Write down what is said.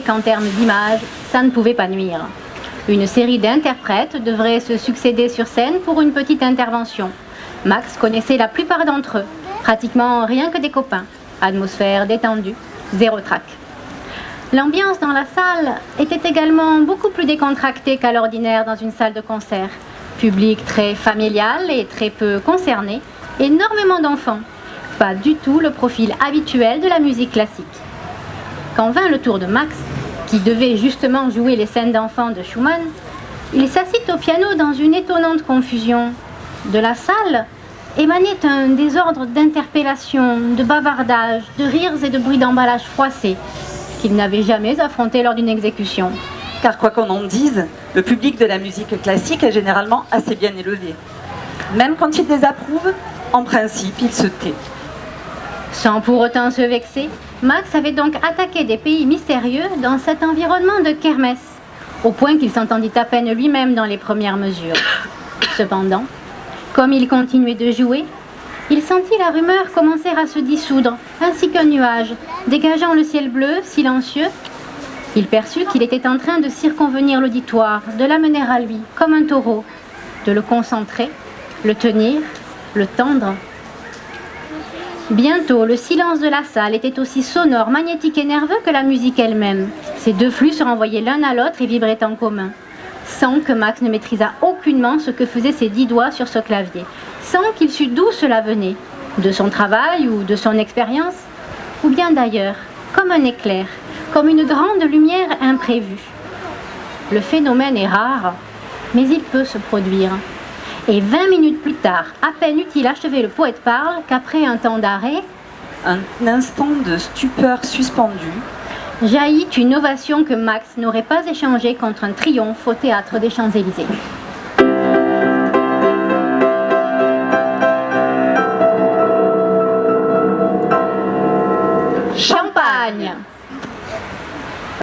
qu'en termes d'image, ça ne pouvait pas nuire. Une série d'interprètes devrait se succéder sur scène pour une petite intervention. Max connaissait la plupart d'entre eux, pratiquement rien que des copains. Atmosphère détendue, zéro trac. L'ambiance dans la salle était également beaucoup plus décontractée qu'à l'ordinaire dans une salle de concert. Public très familial et très peu concerné, énormément d'enfants. Pas du tout le profil habituel de la musique classique. Quand vint le tour de Max, qui devait justement jouer les scènes d'enfants de Schumann, il s'assit au piano dans une étonnante confusion. De la salle émanait un désordre d'interpellations, de bavardages, de rires et de bruits d'emballage froissés qu'il n'avait jamais affrontés lors d'une exécution. Car quoi qu'on en dise, le public de la musique classique est généralement assez bien élevé. Même quand il désapprouve, en principe, il se tait. Sans pour autant se vexer, Max avait donc attaqué des pays mystérieux dans cet environnement de kermesse, au point qu'il s'entendit à peine lui-même dans les premières mesures. Cependant, comme il continuait de jouer, il sentit la rumeur commencer à se dissoudre, ainsi qu'un nuage, dégageant le ciel bleu, silencieux. Il perçut qu'il était en train de circonvenir l'auditoire, de l'amener à lui, comme un taureau, de le concentrer, le tenir, le tendre. Bientôt, le silence de la salle était aussi sonore, magnétique et nerveux que la musique elle-même. Ces deux flux se renvoyaient l'un à l'autre et vibraient en commun, sans que Max ne maîtrisât aucunement ce que faisaient ses 10 doigts sur ce clavier, sans qu'il sût d'où cela venait, de son travail ou de son expérience, ou bien d'ailleurs, comme un éclair, comme une grande lumière imprévue. Le phénomène est rare, mais il peut se produire. Et 20 minutes plus tard, à peine eut-il achevé le poète parle qu'après un temps d'arrêt, un instant de stupeur suspendue, jaillit une ovation que Max n'aurait pas échangée contre un triomphe au théâtre des Champs-Élysées. Champagne!